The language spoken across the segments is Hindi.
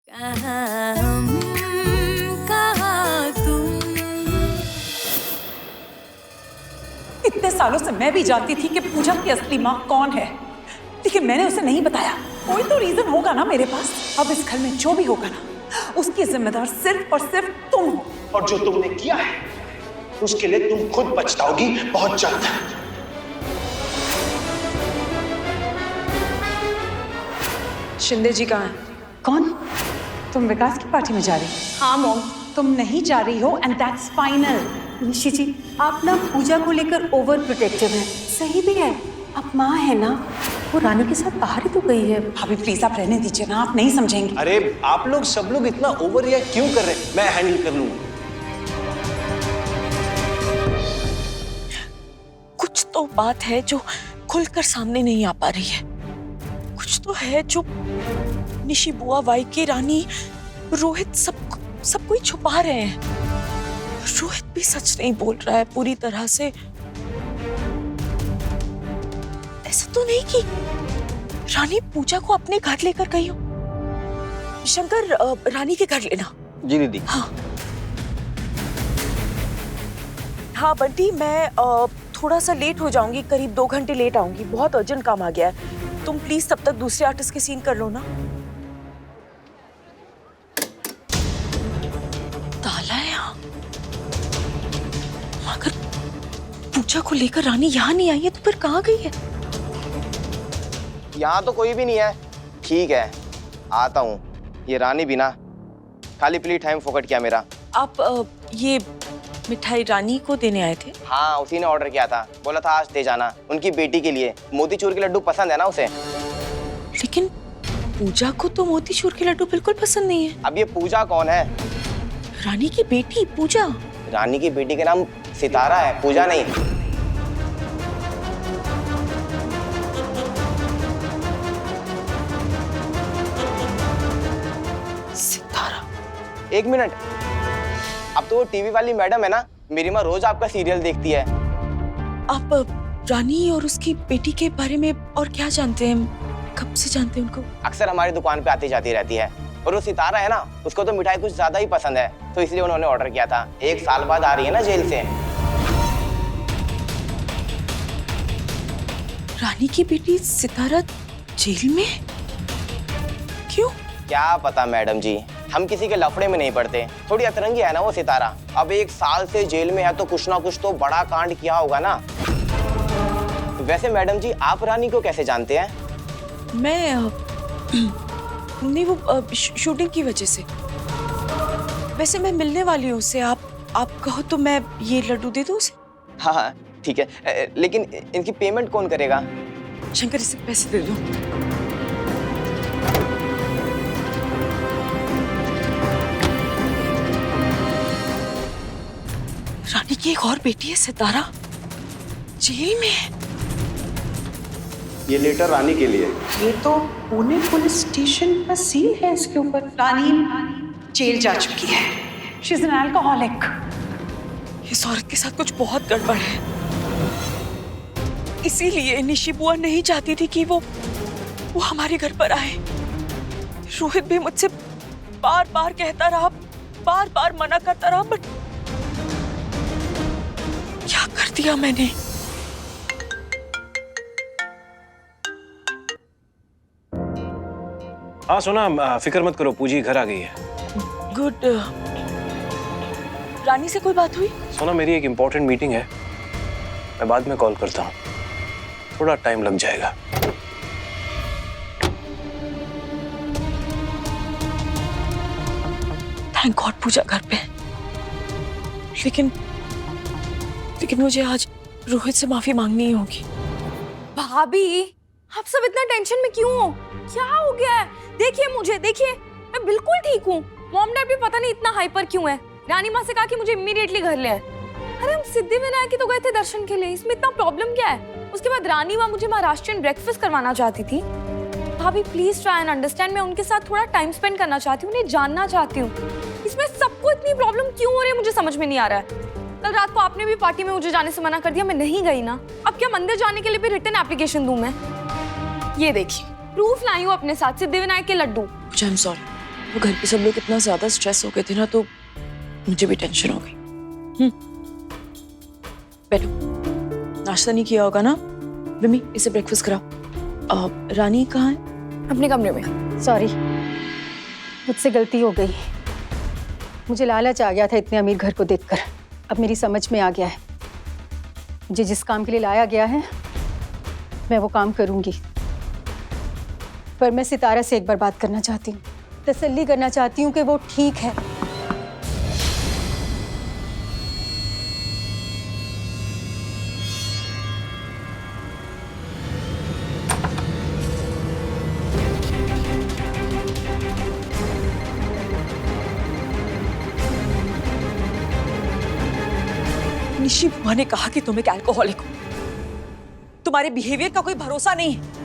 कहाँ हम, कहाँ तुम। इतने सालों से मैं भी जानती थी कि पूजा की असली माँ कौन है, लेकिन मैंने उसे नहीं बताया। कोई तो रीजन होगा ना मेरे पास। अब इस घर में जो भी होगा ना, उसकी जिम्मेदार सिर्फ और सिर्फ तुम हो। और जो तुमने किया है उसके लिए तुम खुद पछताओगी बहुत जल्द। शिंदे जी कहाँ हैं? कौन? तुम विकास की पार्टी में जा रही हो? हाँ मॉम। तुम नहीं जा रही हो एंड दैट्स फाइनल। निशी जी, आप ना पूजा को लेकर ओवर प्रोटेक्टिव हैं। सही भी है, आप माँ है ना, वो रानी के साथ बाहर ही तो गई है। भाभी प्लीज आप रहने दीजिए ना, आप नहीं समझेंगे। अरे आप लोग सब लोग इतना ओवर रिएक्ट क्यों कर रहे हैं? मैं हैंडल कर लूंगा। कुछ तो बात है जो खुलकर सामने नहीं आ पा रही है। कुछ तो है जो निशी बुआ, वाइके, रानी, रोहित सब कोई छुपा रहे हैं। रोहित भी सच नहीं बोल रहा है पूरी तरह से। ऐसा तो नहीं कि रानी पूजा को अपने घर लेकर गई हो। शंकर, रानी के घर लेना। जी दीदी। हाँ बंटी, मैं थोड़ा सा लेट हो जाऊंगी, करीब 2 घंटे लेट आऊंगी। बहुत अर्जेंट काम आ गया है। तुम प्लीज तब तक दूसरे आर्टिस्ट के सीन कर लो ना। ताला है यहाँ। अगर पूजा को लेकर रानी यहाँ नहीं आई है तो फिर कहाँ गई है? यहाँ तो कोई भी नहीं है। ठीक है, आता हूँ। ये रानी भी ना खाली पीली टाइम फोकट किया मेरा। आप ये मिठाई रानी को देने आए थे? हाँ, उसी ने ऑर्डर किया था, बोला था आज दे जाना उनकी बेटी के लिए। मोतीचूर के लड्डू पसंद है ना उसे। लेकिन पूजा को तो मोतीचूर के लड्डू बिल्कुल पसंद नहीं है। अब ये पूजा कौन है? रानी की बेटी पूजा। रानी की बेटी का नाम सितारा है, पूजा नहीं। सितारा? एक मिनट, अब तो वो टीवी वाली मैडम है ना, मेरी माँ रोज आपका सीरियल देखती है। आप रानी और उसकी बेटी के बारे में और क्या जानते हैं? कब से जानते हैं उनको? अक्सर हमारी दुकान पे आती जाती रहती है। और वो सितारा है ना, उसको तो मिठाई कुछ ज्यादा ही पसंद है, तो इसलिए उन्होंने ऑर्डर किया था। 1 साल बाद आ रही है ना जेल से। रानी की बेटी सितारा जेल में? क्यों? क्या पता मैडम जी, हम किसी के लफड़े में नहीं पड़ते। थोड़ी अतरंगी है ना वो सितारा। अब 1 साल से जेल में है तो कुछ ना कुछ तो बड़ा कांड किया होगा ना। वैसे मैडम जी, आप रानी को कैसे जानते हैं? मैं नहीं, वो शूटिंग की वजह से। वैसे मैं मिलने वाली हूँ उससे। आप कहो तो मैं ये लड्डू दे दूँ उसे? हाँ हाँ ठीक है, लेकिन इनकी पेमेंट कौन करेगा? शंकर, इसे पैसे दे दो। रानी की एक और बेटी है सितारा, जेल में है। ये लेटर रानी के लिए। ये तो पुणे पुलिस स्टेशन का सील है इसके ऊपर। रानी जेल जा चुकी है। She is an alcoholic. इस औरत के साथ कुछ बहुत गड़बड़ है। इसीलिए निशी बुआ नहीं चाहती थी कि वो हमारे घर पर आए। रोहित भी मुझसे बार बार कहता रहा, बार बार मना करता रहा, बट क्या कर दिया मैंने? हाँ सोना, फिक्र मत करो, पूजी घर आ गई है। गुड। रानी से कोई बात हुई? सोना, मेरी एक इम्पोर्टेंट मीटिंग है, मैं बाद में कॉल करता हूँ। थोड़ा टाइम लग जाएगा। थैंक गॉड पूजा घर पे है। लेकिन मुझे आज रोहित से माफी मांगनी ही होगी। भाभी, आप सब इतना टेंशन में क्यों हो? क्या हो गया है? देखिए मुझे, देखिए मैं बिल्कुल ठीक हूँ। मॉम डैड भी पता नहीं इतना हाइपर क्यों है। रानी माँ से कहा कि मुझे इमीडिएटली घर ले आए। अरे हम सिद्धिविनायक की तो गए थे दर्शन के लिए, इसमें इतना प्रॉब्लम क्या है? उसके बाद रानी माँ मुझे महाराष्ट्रियन ब्रेकफास्ट करवाना चाहती थी। भाभी प्लीज ट्राई एंड अंडरस्टैंड। मैं उनके साथ थोड़ा टाइम स्पेंड करना चाहती हूँ, उन्हें जानना चाहती हूँ। इसमें सबको इतनी प्रॉब्लम क्यों हो रही है मुझे समझ में नहीं आ रहा है। कल रात को आपने भी पार्टी में मुझे जाने से मना कर दिया, मैं नहीं गई ना। अब क्या मंदिर जाने के लिए भी रिटर्न एप्लीकेशन दूं मैं? ये देखिए प्रूफ लाई हूँ अपने साथ, सिद्धिविनायक के लड्डू। I am sorry. वो घर पे सब लोग इतना ज्यादा स्ट्रेस हो गए थे ना, तो मुझे भी टेंशन हो गई। बैठो, नाश्ता नहीं किया होगा ना? विमी, इसे ब्रेकफास्ट कराओ। रानी कहाँ है? अपने कमरे में। सॉरी, मुझसे गलती हो गई। मुझे लालच आ गया था इतने अमीर घर को देखकर। अब मेरी समझ में आ गया है, मुझे जिस काम के लिए लाया गया है मैं वो काम करूंगी। पर मैं सितारा से एक बार बात करना चाहती हूँ, तसल्ली करना चाहती हूँ कि वो ठीक है। निशी बुआ ने कहा कि तुम एक अल्कोहलिक हो, तुम्हारे बिहेवियर का कोई भरोसा नहीं है।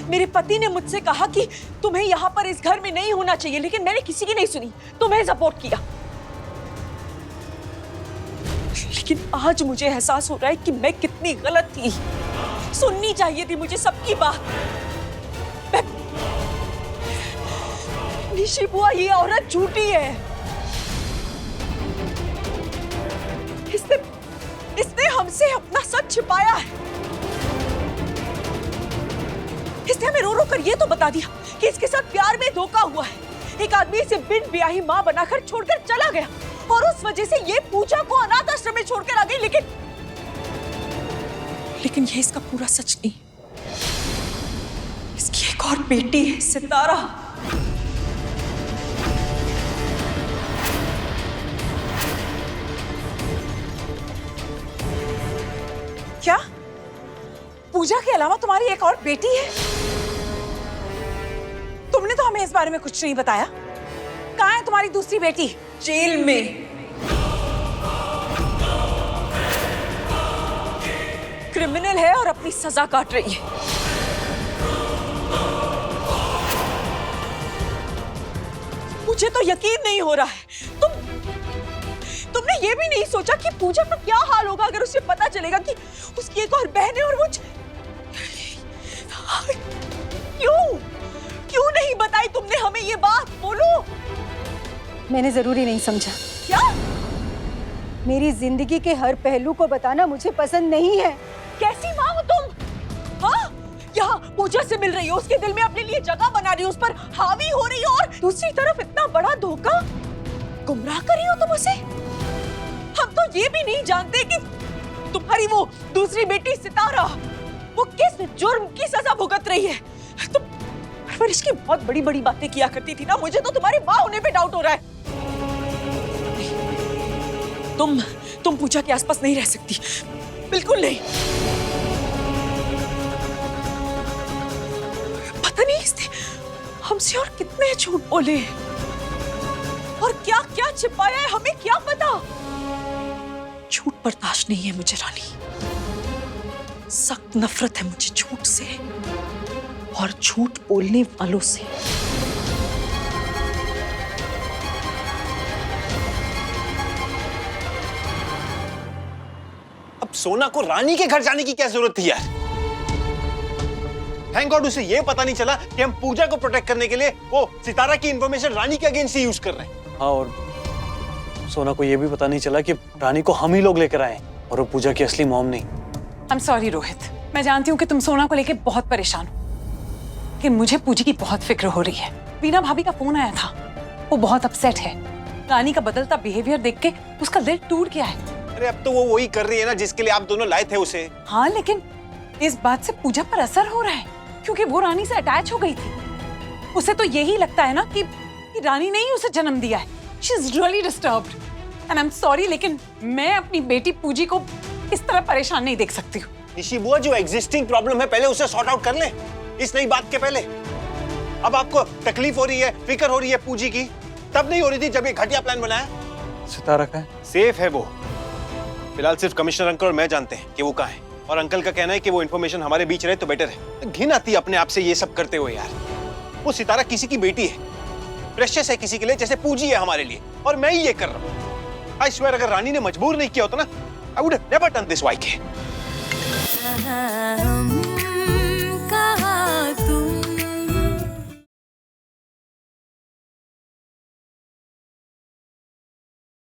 मेरे पति ने मुझसे कहा कि तुम्हें यहाँ पर इस घर में नहीं होना चाहिए, लेकिन मैंने किसी की नहीं सुनी, तुम्हें सपोर्ट किया। लेकिन आज मुझे एहसास हो रहा है कि मैं कितनी गलत थी। सुननी चाहिए थी मुझे सबकी बात। निशी बुआ, ये औरत झूठी है। इसने हमसे अपना सच छिपाया है। इसने हमें रो रो कर ये तो बता दिया कि इसके साथ प्यार में धोखा हुआ है। एक आदमी इसे बिन ब्याही मां बनाकर छोड़कर चला गया और उस वजह से ये पूजा को अनाथ आश्रम में छोड़कर आ गई। लेकिन ये इसका पूरा सच नहीं। इसकी एक और बेटी है, सितारा। क्या पूजा के अलावा तुम्हारी एक और बेटी है? तुमने तो हमें इस बारे में कुछ नहीं बताया। कहाँ है तुम्हारी दूसरी बेटी? जेल में क्रिमिनल है और अपनी सजा काट रही है। मुझे तो यकीन नहीं हो रहा है। तुमने ये भी नहीं सोचा कि पूजा का क्या हाल होगा अगर उसे पता चलेगा कि उसकी एक और बहन है और क्यों नहीं बताई तुमने हमें ये बात? बोलो। मैंने जरूरी नहीं समझा। क्या? मेरी जिंदगी के हर पहलू को बताना मुझे पसंद नहीं है। कैसी माँ हो तुम? हाँ, यहाँ पूजा से मिल रही हो, उसके दिल में अपने लिए जगह बना रही हो, उस पर हावी हो रही हो, और दूसरी तरफ इतना बड़ा धोखा। गुमराह कर रही हो तुम उसे। हम तो ये भी नहीं जानते कि तुम्हारी वो दूसरी बेटी सितारा वो किस जुर्म की सजा भुगत रही है। तुम परवरिश की बहुत बड़ी बड़ी बातें किया करती थी ना। मुझे तो तुम्हारी माँ होने पे डाउट हो रहा है। तुम पूजा के आसपास नहीं रह सकती, बिल्कुल नहीं। पता नहीं इसने हमसे और कितने झूठ बोले और क्या क्या छिपाया है, हमें क्या पता। झूठ बर्दाश्त नहीं है मुझे रानी। सख्त नफरत है मुझे झूठ से और झूठ बोलने वालों से। अब सोना को रानी के घर जाने की क्या जरूरत थी यार? थैंक गॉड उसे ये पता नहीं चला कि हम पूजा को प्रोटेक्ट करने के लिए वो सितारा की इंफॉर्मेशन रानी के अगेंस्ट ही यूज कर रहे हैं। हाँ, और सोना को ये भी पता नहीं चला कि रानी को हम ही लोग लेकर आए और वो पूजा की असली मॉम नहीं। I'm sorry रोहित, मैं जानती हूँ कि तुम सोना को लेके बहुत परेशान हो, लेकिन मुझे पूजी की बहुत फिक्र हो रही है। वीना भाभी का फोन आया था, वो बहुत अपसेट है। रानी का बदलता बिहेवियर देख के उसका दिल टूट गया है। अरे अब तो वो वही कर रही है ना जिसके लिए आप दोनों लाए थे उसे। हाँ, लेकिन इस बात से पूजा पर असर हो रहा है क्योंकि वो रानी से अटैच हो गई थी। उसे तो यही लगता है ना कि रानी ने ही उसे जन्म दिया है। She is really disturbed and I'm sorry, लेकिन मैं अपनी बेटी पूजी को इस तरह परेशान नहीं देख सकती हूँ। निशी बुआ, जो एग्जिस्टिंग प्रॉब्लम है पहले उसे सॉर्ट आउट कर ले, इस नई बात के पहले। अब आपको तकलीफ हो रही है, फिक्र हो रही है पूजी की, तब नहीं हो रही थी जब ये घटिया प्लान बनाया। सितारा का है? सेफ है वो। फिलहाल सिर्फ कमिश्नर अंकल और मैं जानते हैं कि वो कहाँ है, और अंकल का कहना है कि वो इन्फॉर्मेशन हमारे बीच रहे तो बेटर है। घिन आती है अपने आप से ये सब करते हुए यार। वो सितारा किसी की बेटी है, प्रेशियस है किसी के लिए जैसे पूजी है हमारे लिए, और मैं ही ये कर रहा हूँ। आई स्वेयर अगर रानी ने मजबूर नहीं किया होता ना, I would have never done this वाइके।